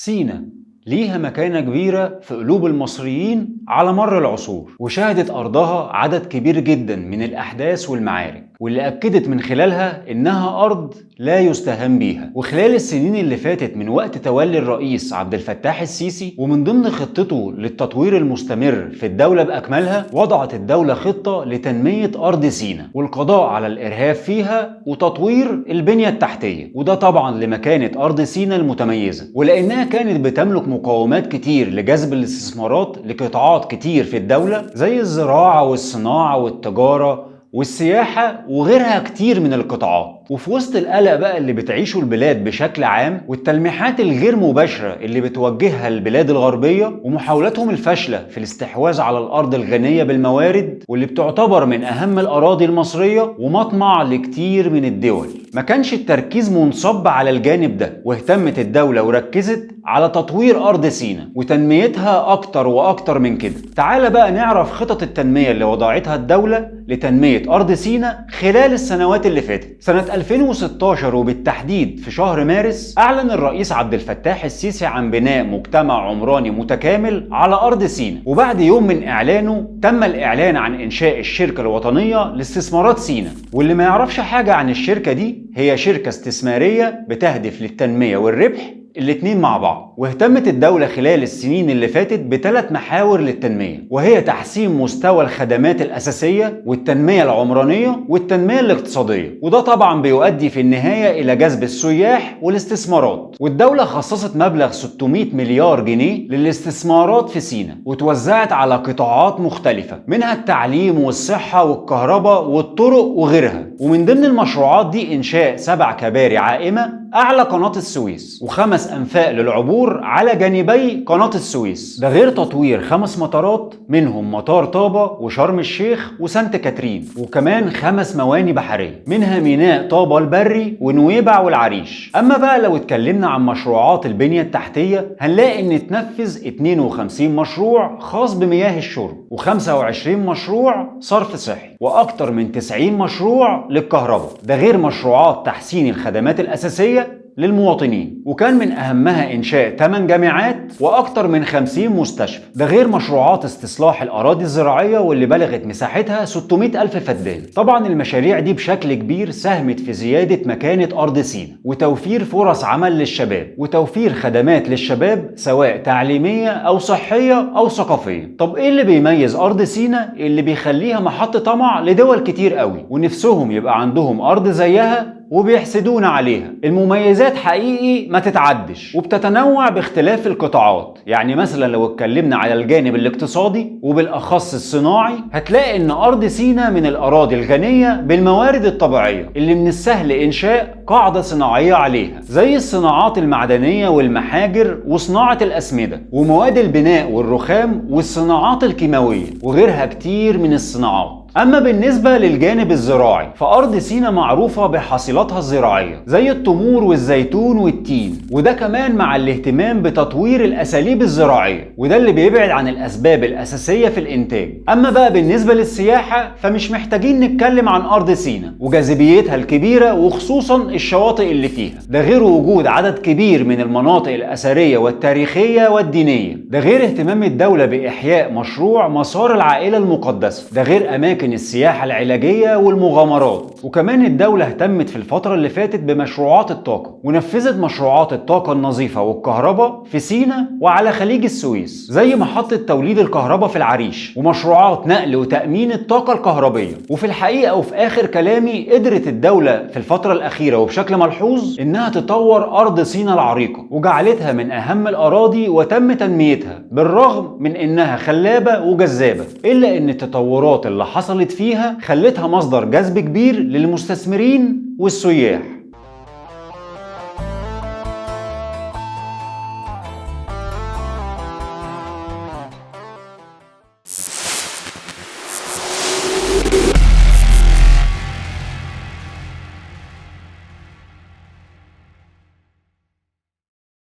سينا ليها مكانة كبيرة في قلوب المصريين على مر العصور، وشهدت أرضها عدد كبير جدا من الأحداث والمعارك، واللي أكدت من خلالها إنها أرض لا يستهان بيها. وخلال السنين اللي فاتت من وقت تولي الرئيس عبد الفتاح السيسي، ومن ضمن خطته للتطوير المستمر في الدولة بأكملها، وضعت الدولة خطة لتنمية أرض سينا والقضاء على الإرهاب فيها وتطوير البنية التحتية، وده طبعا لمكانة أرض سينا المتميزة، ولأنها كانت بتملك مقومات كتير لجذب الاستثمارات لقطاعات كتير في الدولة زي الزراعة والصناعة والتجارة والسياحة وغيرها كتير من القطاعات. وفي وسط القلق بقى اللي بتعيشه البلاد بشكل عام، والتلميحات الغير مباشرة اللي بتوجهها البلاد الغربية، ومحاولاتهم الفاشلة في الاستحواذ على الأرض الغنية بالموارد واللي بتعتبر من أهم الأراضي المصرية ومطمع لكتير من الدول، ما كانش التركيز منصب على الجانب ده، واهتمت الدولة وركزت على تطوير أرض سينا وتنميتها أكتر وأكتر من كده. تعال بقى نعرف خطط التنمية اللي وضعتها الدولة لتنمية أرض سينا خلال السنوات اللي فاتت. سنة 2016 وبالتحديد في شهر مارس، أعلن الرئيس عبد الفتاح السيسي عن بناء مجتمع عمراني متكامل على أرض سينا، وبعد يوم من إعلانه تم الإعلان عن إنشاء الشركة الوطنية لاستثمارات سينا. واللي ما يعرفش حاجة عن الشركة دي، هي شركة استثمارية بتهدف للتنمية والربح الاتنين مع بعض. واهتمت الدولة خلال السنين اللي فاتت بثلاث محاور للتنمية، وهي تحسين مستوى الخدمات الأساسية والتنمية العمرانية والتنمية الاقتصادية، وده طبعا بيؤدي في النهاية إلى جذب السياح والاستثمارات. والدولة خصصت مبلغ 600 مليار جنيه للاستثمارات في سينا، وتوزعت على قطاعات مختلفة، منها التعليم والصحة والكهرباء والطرق وغيرها. ومن ضمن المشروعات دي إنشاء 7 كباري عائمة أعلى قناة السويس، و5 أنفاق للعبور على جانبي قناة السويس، ده غير تطوير 5 مطارات، منهم مطار طابة وشرم الشيخ وسانت كاترين، وكمان 5 مواني بحرية، منها ميناء طابة البري ونويبع والعريش. أما بقى لو اتكلمنا عن مشروعات البنية التحتية، هنلاقي إن اتنفذ 52 مشروع خاص بمياه الشرب، و25 مشروع صرف صحي، وأكتر من 90 مشروع للكهرباء، ده غير مشروعات تحسين الخدمات الأساسية للمواطنين، وكان من أهمها إنشاء 8 جامعات وأكتر من 50 مستشفى، ده غير مشروعات استصلاح الأراضي الزراعية واللي بلغت مساحتها 600 ألف فدان. طبعا المشاريع دي بشكل كبير ساهمت في زيادة مكانة أرض سينا وتوفير فرص عمل للشباب وتوفير خدمات للشباب سواء تعليمية أو صحية أو ثقافية. طب إيه اللي بيميز أرض سينا اللي بيخليها محط طمع لدول كتير قوي ونفسهم يبقى عندهم أرض زيها وبيحسدونا عليها؟ المميزات حقيقي ما تتعدش وبتتنوع باختلاف القطاعات. يعني مثلا لو اتكلمنا على الجانب الاقتصادي وبالأخص الصناعي، هتلاقي ان أرض سينا من الأراضي الغنية بالموارد الطبيعية اللي من السهل إنشاء قاعدة صناعية عليها، زي الصناعات المعدنية والمحاجر وصناعة الأسمدة ومواد البناء والرخام والصناعات الكيماوية وغيرها كتير من الصناعات. أما بالنسبة للجانب الزراعي، فأرض سينا معروفة بحاصيلاتها الزراعية زي التمور والزيتون والتين، وده كمان مع الاهتمام بتطوير الأساليب الزراعية، وده اللي بيبعد عن الأسباب الأساسية في الإنتاج. أما بقى بالنسبة للسياحة، فمش محتاجين نتكلم عن أرض سينا وجاذبيتها الكبيرة وخصوصا الشواطئ اللي فيها، ده غير وجود عدد كبير من المناطق الأثرية والتاريخية والدينية، ده غير اهتمام الدولة بإحياء مشروع مسار العائلة المقدسة، ده غير أماكن السياحة العلاجية والمغامرات. وكمان الدولة اهتمت في الفترة اللي فاتت بمشروعات الطاقة ونفذت مشروعات الطاقة النظيفة والكهرباء في سينا وعلى خليج السويس، زي محطة توليد الكهرباء في العريش ومشروعات نقل وتأمين الطاقة الكهربية. وفي الحقيقة وفي آخر كلامي، قدرت الدولة في الفترة الأخيرة وبشكل ملحوظ إنها تطور أرض سينا العريقة وجعلتها من أهم الأراضي وتم تنميتها، بالرغم من إنها خلابة وجذابة، إلا إن التطورات اللي حصلت فيها خلتها مصدر جذب كبير للمستثمرين والسياح.